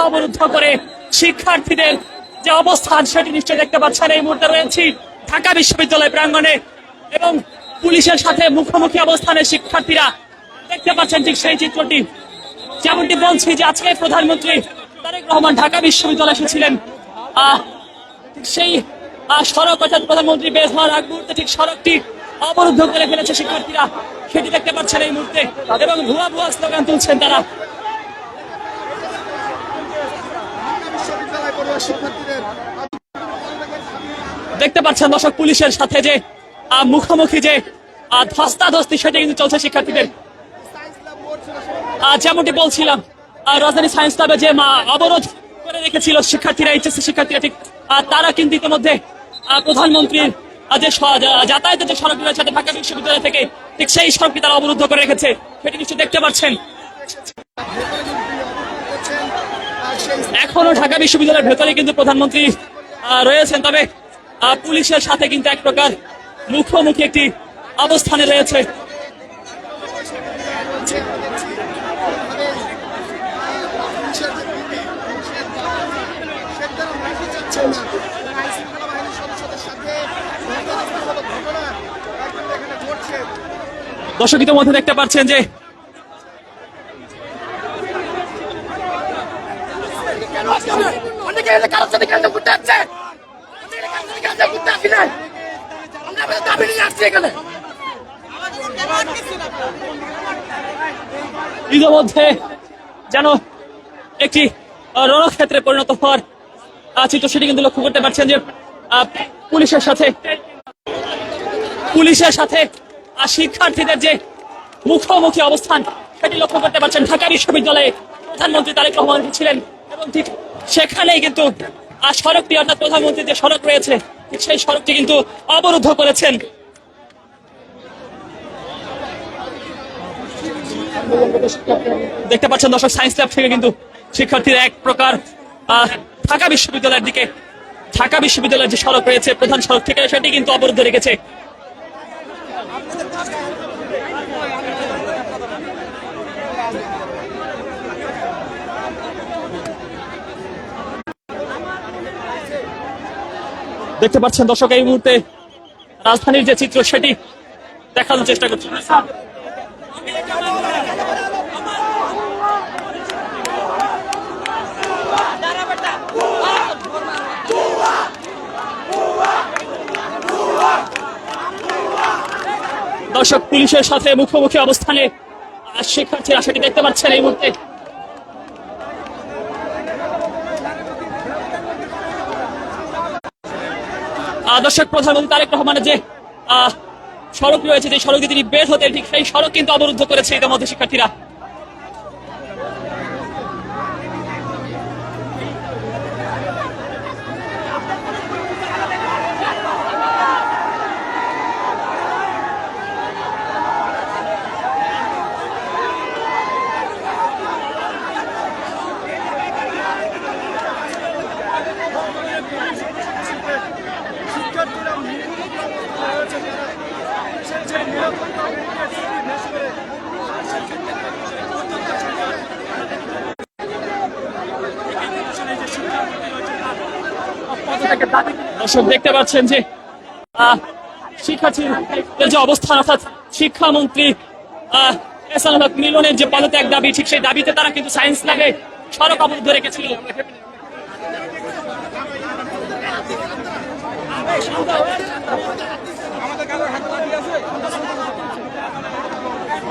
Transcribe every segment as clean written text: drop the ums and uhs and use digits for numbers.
অবরুদ্ধ করে শিক্ষার্থীদের যে অবস্থান সেটি নিশ্চয়ই দেখতে পাচ্ছেন। এই মুহূর্তে রয়েছি ঢাকা বিশ্ববিদ্যালয় প্রাঙ্গণে এবং পুলিশের সাথে মুখোমুখি অবস্থানে শিক্ষার্থীরা দেখতে পাচ্ছেন ঠিক সেই চিত্রটি। যেমনটি বলছি যে আজকে প্রধানমন্ত্রী তারেক রহমান ঢাকা বিশ্ববিদ্যালয়ে এসেছিলেন, সেই সড়ক অর্থাৎ প্রধানমন্ত্রী বের হওয়ার আগ মুহূর্তে ঠিক সড়কটি অবরুদ্ধ করে ফেলেছে শিক্ষার্থীরা, সেটি দেখতে পাচ্ছেন এই মুহূর্তে, এবং ভুয়া ভুয়া স্লোগান তুলছেন তারা। দেখতে পাচ্ছেন দর্শক পুলিশের সাথে যে মুখোমুখি যে ধস্তাধস্তি সেটা কিন্তু চলছে শিক্ষার্থীদের। যেমনটি বলছিলাম রাজধানী সায়েন্স ল্যাবে যে অবরোধ করে রেখেছিল শিক্ষার্থীরা, এইচএসসি শিক্ষার্থীরা, ঠিক তারা কিন্তু ইতিমধ্যে প্রধানমন্ত্রীর যে যাতায়াতের যে সড়ক রয়েছে ঢাকা বিশ্ববিদ্যালয় থেকে ঠিক সেই সড়কটি তারা অবরুদ্ধ করে রেখেছে, সেটি নিশ্চয়ই দেখতে পাচ্ছেন। এখনো ঢাকা বিশ্ববিদ্যালয়ের ভেতরে কিন্তু প্রধানমন্ত্রী রয়েছেন, তবে পুলিশের সাথে কিন্তু এক প্রকার মুখোমুখি একটি অবস্থানে রয়েছে। দর্শক ইতিমধ্যে দেখতে পাচ্ছেন যে ইতিমধ্যে যেন একটি রণক্ষেত্রে পরিণত হওয়ার চিত্র সেটি কিন্তু লক্ষ্য করতে পারছেন যে পুলিশের সাথে শিক্ষার্থীদের যে মুখোমুখি অবস্থান সেটি লক্ষ্য করতে পারছেন। ঢাকা বিশ্ববিদ্যালয়ে প্রধানমন্ত্রী তারেক রহমান ছিলেন এবং ঠিক সেখানেই কিন্তু সড়কটি অর্থাৎ প্রধানমন্ত্রীর যে সড়ক রয়েছে ঠিক সেই সড়কটি কিন্তু অবরুদ্ধ করেছেন। দেখতে পাচ্ছেন দর্শক সায়েন্স ল্যাব থেকে কিন্তু শিক্ষার্থীরা এক প্রকার ঢাকা বিশ্ববিদ্যালয়ের দিকে, ঢাকা বিশ্ববিদ্যালয়ের যে সড়ক রয়েছে প্রধান সড়ক থেকে সেটি কিন্তু অবরুদ্ধ রেখেছে। দেখতে পাচ্ছেন দর্শক এই মুহূর্তে রাজধানীর যে চিত্র সেটি দেখানোর চেষ্টা করছে। দর্শক পুলিশের সাথে মুখোমুখি অবস্থানে শিক্ষার্থীরা সেটি দেখতে পাচ্ছেন এই মুহূর্তে। দর্শক প্রধানমন্ত্রী তারেক রহমানের যে সড়ক রয়েছে, যে সড়ক দিয়ে তিনি বের হতেন ঠিক সেই সড়ক কিন্তু অবরুদ্ধ করেছে ইতিমধ্যে শিক্ষার্থীরা। দর্শক দেখতে পাচ্ছেন যে শিক্ষার্থীদের যে অবস্থান অর্থাৎ শিক্ষামন্ত্রী এহসানুল হক মিলনের যে পদত্যাগ দাবি ঠিক সেই দাবিতে তারা কিন্তু সায়েন্স ল্যাবে সড়ক অবরুদ্ধ রেখেছিল।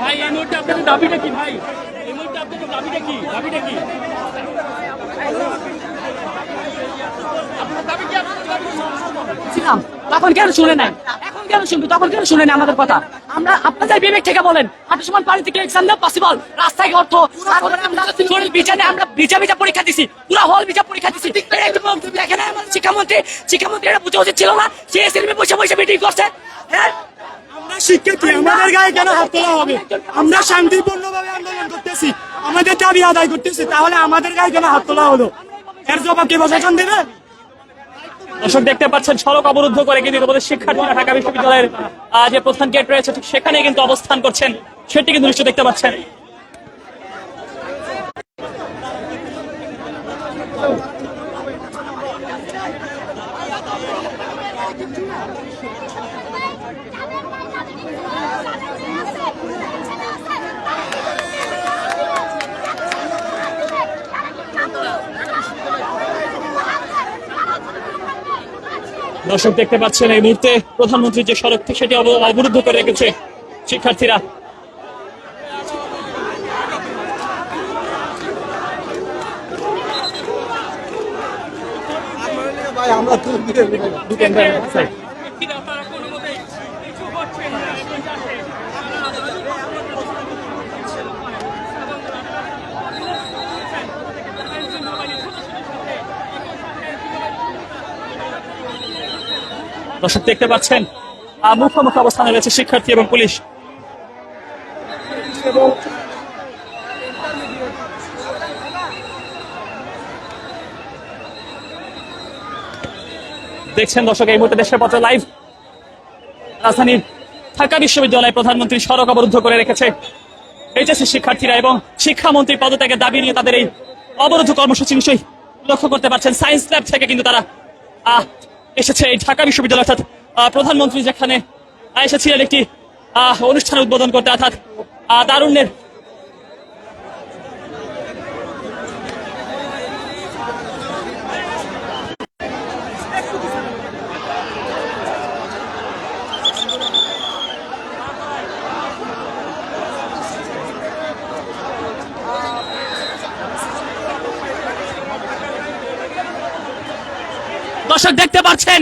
ভাই এই মুহূর্তে আপনাদের দাবিটা কি? ভাই এই মুহূর্তে আপনাদের দাবিটা কি? দাবিটা কি? তখন কেন শুনে নাই? এখন কেন শুনবো? তখন কেন শুনে নাই আমাদের কথা? আমরা আপনাদের বিবেক থেকে বলেন আত্মসম্মান পানি থেকে এক্সাম দেওয়া পসিবল, রাস্তায় অর্থ বিচারে আমরা ভিজা পরীক্ষা দিছি, পুরো হল ভিজা পরীক্ষা দিছি। দেখেন আমাদের শিক্ষামন্ত্রী এটা বুঝে উচিত ছিল না? সে এসএলবি পয়সা মিটিং করছে। হ্যাঁ আমরা শিক্ষার্থী, আমাদের গায়ে কেন হাত তোলা হবে? আমরা শান্তিপূর্ণভাবে আন্দোলন করতেছি, আমাদের দাবি আদায় করতেছি, তাহলে আমাদের গায়ে কেন হাত তোলা হলো? এর জবাব কি প্রশাসন দেবে? দর্শক দেখতে পাচ্ছেন সড়ক অবরুদ্ধ করে কিন্তু আমাদের শিক্ষার্থীরা ঢাকা বিশ্ববিদ্যালয়ের যে প্রধান গেট রয়েছে ঠিক সেখানে কিন্তু অবস্থান করছেন, সেটি কিন্তু নিশ্চয় দেখতে পাচ্ছেন। দর্শক দেখতে পাচ্ছেন এই মুহূর্তে প্রধানমন্ত্রী যে সড়ক থেকে সেটি অবরুদ্ধ করে রেখেছে শিক্ষার্থীরা। দর্শক দেখতে পাচ্ছেন মুখোমুখি অবস্থানে রয়েছে শিক্ষার্থী এবং পুলিশ। দেখছেন দর্শক এই মুহূর্তে দেশের পত্র লাইভ। রাজধানীর ঢাকা বিশ্ববিদ্যালয়ে প্রধানমন্ত্রী সড়ক অবরুদ্ধ করে রেখেছে এইচএসসি শিক্ষার্থীরা এবং শিক্ষামন্ত্রী পদত্যাগের দাবি নিয়ে তাদের এই অবরোধ কর্মসূচি নিশ্চয়ই লক্ষ্য করতে পারছেন। সায়েন্স ল্যাব থেকে কিন্তু তারা এসেছে এই ঢাকা বিশ্ববিদ্যালয়, অর্থাৎ প্রধানমন্ত্রী যেখানে এসেছিলেন একটি অনুষ্ঠান উদ্বোধন করতে, অর্থাৎ তারুণ্যের দর্শক দেখতে পাচ্ছেন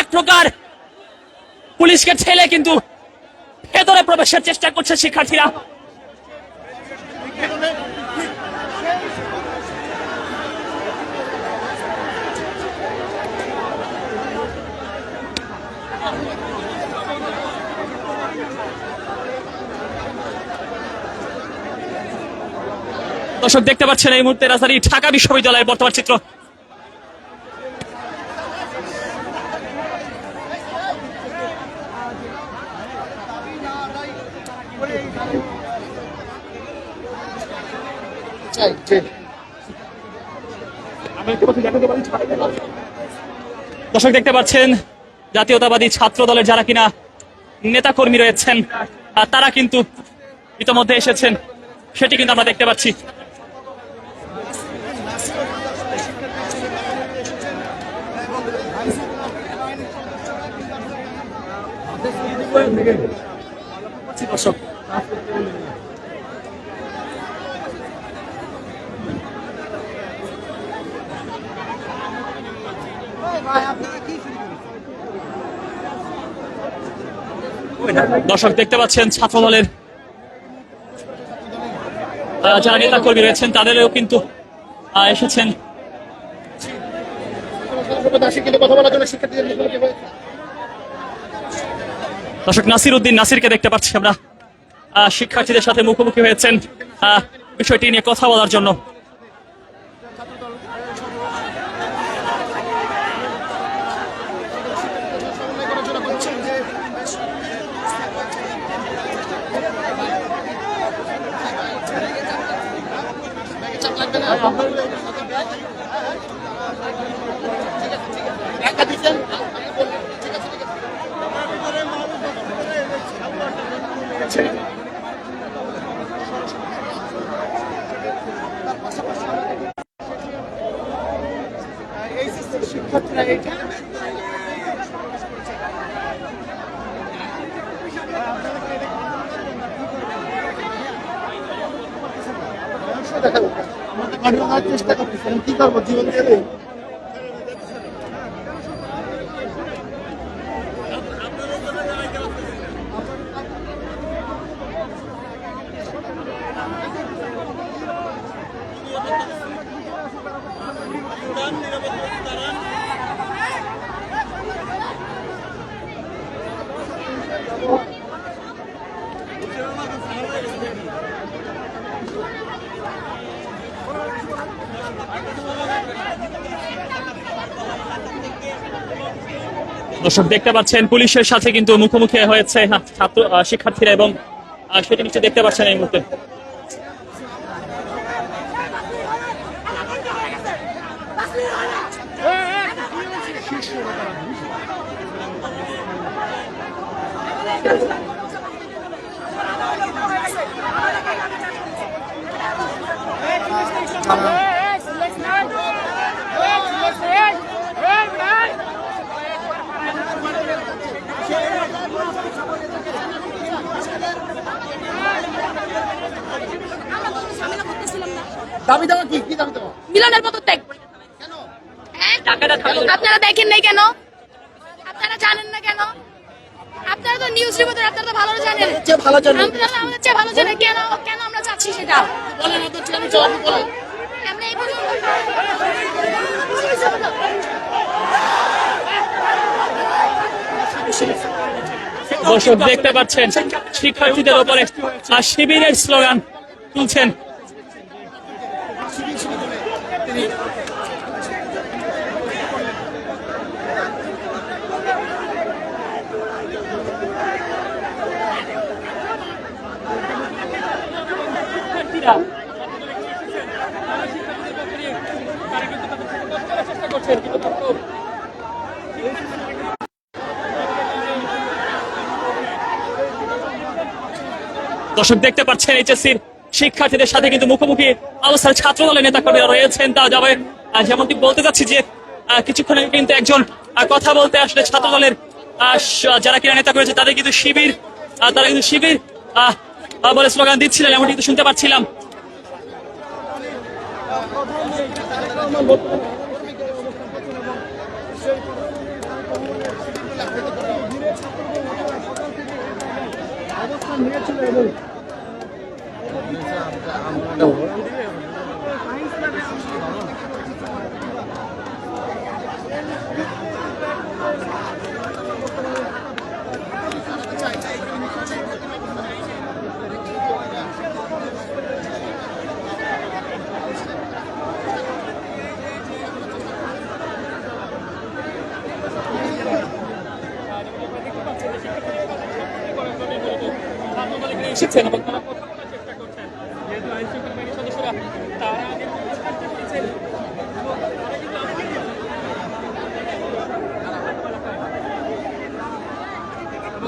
এক প্রকার পুলিশকে ঠেলে কিন্তু ভেতরে প্রবেশের চেষ্টা করছে শিক্ষার্থীরা। দর্শক দেখতে পাচ্ছেন এই মুহূর্তে রাজধানী ঢাকা বিশ্ববিদ্যালয়ের বর্তমান চিত্র। দর্শক দেখতে পাচ্ছেন জাতীয়তাবাদী ছাত্র দলের যারা কিনা নেতা কর্মী রয়েছেন তারা কিন্তু ইতিমধ্যে এসেছেন, সেটি কিন্তু আমরা দেখতে পাচ্ছি। দর্শক দর্শক দেখতে পাচ্ছেন ছাত্র দলের যারা নেতা কর্মী রয়েছেন তাদেরও কিন্তু এসেছেন। দর্শক নাসির উদ্দিন নাসিরকে দেখতে পাচ্ছি আমরা, শিক্ষার্থীদের সাথে মুখোমুখি হয়েছেন বিষয়টি নিয়ে কথা বলার জন্য। চেষ্টা করতেছেন কি করবো জীবন দিয়ে। দর্শক দেখতে পাচ্ছেন পুলিশের সাথে কিন্তু মুখোমুখি হয়েছে ছাত্র শিক্ষার্থীরা এবং সেটি নিশ্চয় দেখতে পাচ্ছেন এই মুহূর্তে। দাবি দেওয়া কি দাবি দেওয়া? মিলনের পদত্যাগ। কেন? হ্যাঁ, আপনারা দেখেন নাই কেন? আপনারা জানেন না কেন? আপনারা তো নিউজ রিপোর্টার, আপনারা তো ভালো জানেন। ভালো জানেন। আপনারা আমাদের চেয়ে ভালো জানেন কেন কেন আমরা চাচ্ছি সেটা। বলেন, আপনার ছেলে জবাব বলেন। আমরা এই পর্যন্ত দর্শক দেখতে পাচ্ছেন শিক্ষার্থীদের উপরে শিবিরের স্লোগান তুলছেন। দর্শক দেখতে পাচ্ছেন এইচএসসির শিক্ষার্থীদের সাথে কিন্তু মুখোমুখি অবস্থায় ছাত্র দলের নেতা কর্মীরা রয়েছেন। তা যাবে যেমনটি বলতে চাচ্ছি যে কিছুক্ষণ আগে কিন্তু একজন কথা বলতে আসলে ছাত্র দলের যারা কিনা নেতা করেছে তাদের কিন্তু শিবির তারা কিন্তু শিবির বলে স্লোগান দিচ্ছিলেন, এমনটি কিন্তু শুনতে পাচ্ছিলাম। এসেছেন এবং তারা কথা বলার চেষ্টা করছেন, যেহেতু আইন শৃঙ্খলা বাহিনীর সদস্যরা তারা আগে দিয়েছেন।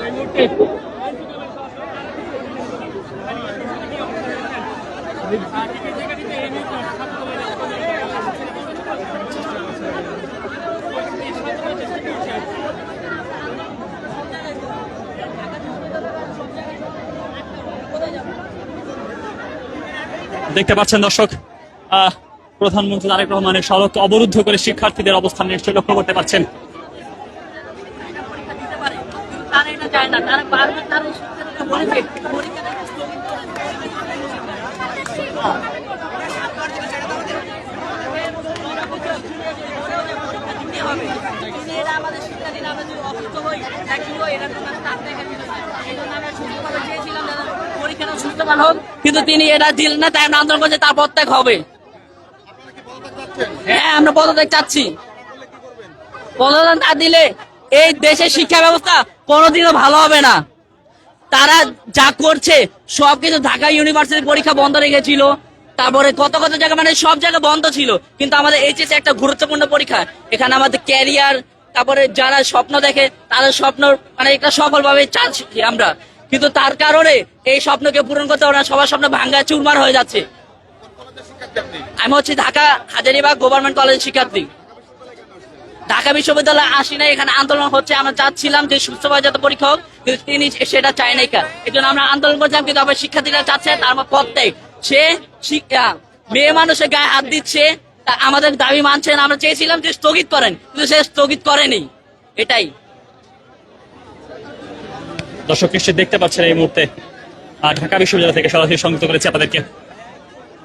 এই মুহূর্তে দেখতে পাচ্ছেন দর্শক প্রধানমন্ত্রী তারেক রহমানের সড়ক অবরুদ্ধ করে শিক্ষার্থীদের অবস্থান নিশ্চয়ই লক্ষ্য করতে পারছেন। কিন্তু তিনি এটা দিলেন না, তাই আমরা আন্দোলন করছি তার পদত্যাগ হবে। হ্যাঁ, আমরা পদত্যাগ চাচ্ছি। পদত্যাগ না দিলে এই দেশের শিক্ষা ব্যবস্থা কোনোদিনও ভালো হবে না। তারা যা করছে সবকিছু, ঢাকা ইউনিভার্সিটি পরীক্ষা বন্ধ রেখেছিল, তারপরে কত কত জায়গা মানে সব জায়গা বন্ধ ছিল, কিন্তু আমাদের এইচএসসি একটা গুরুত্বপূর্ণ পরীক্ষা, এখানে আমাদের ক্যারিয়ার, তারপরে যারা স্বপ্ন দেখে তাদের স্বপ্ন মানে এটা সফলভাবে চাচ্ছি আমরা, কিন্তু তার কারণে এই স্বপ্নকে পূরণ করতে পারে না, সবার স্বপ্ন ভাঙ্গা চুরমার হয়ে যাচ্ছে। আমি হচ্ছে ঢাকা হাজারীবাগ গভর্নমেন্ট কলেজের শিক্ষার্থী। ঢাকা বিশ্ববিদ্যালয়ে আসি না, এখানে আন্দোলন হচ্ছে, আমরা চাচ্ছিলাম যে সুস্থভাবে যাতে পরীক্ষা হোক, কিন্তু তিনি সেটা চায় নাই। এই জন্য আমরা আন্দোলন করছিলাম, কিন্তু আবার শিক্ষার্থীরা চাচ্ছে তার পদত্যাগ। সে মেয়ে মানুষের গায়ে হাত দিচ্ছে, আমাদের দাবি মানছে না। আমরা চেয়েছিলাম যে স্থগিত করেন, কিন্তু সে স্থগিত করেনি। এটাই দর্শক নিশ্চয়ই দেখতে পাচ্ছেন এই মুহূর্তে ঢাকা বিশ্ববিদ্যালয় থেকে সরাসরি সংযুক্ত করেছে আপনাদেরকে।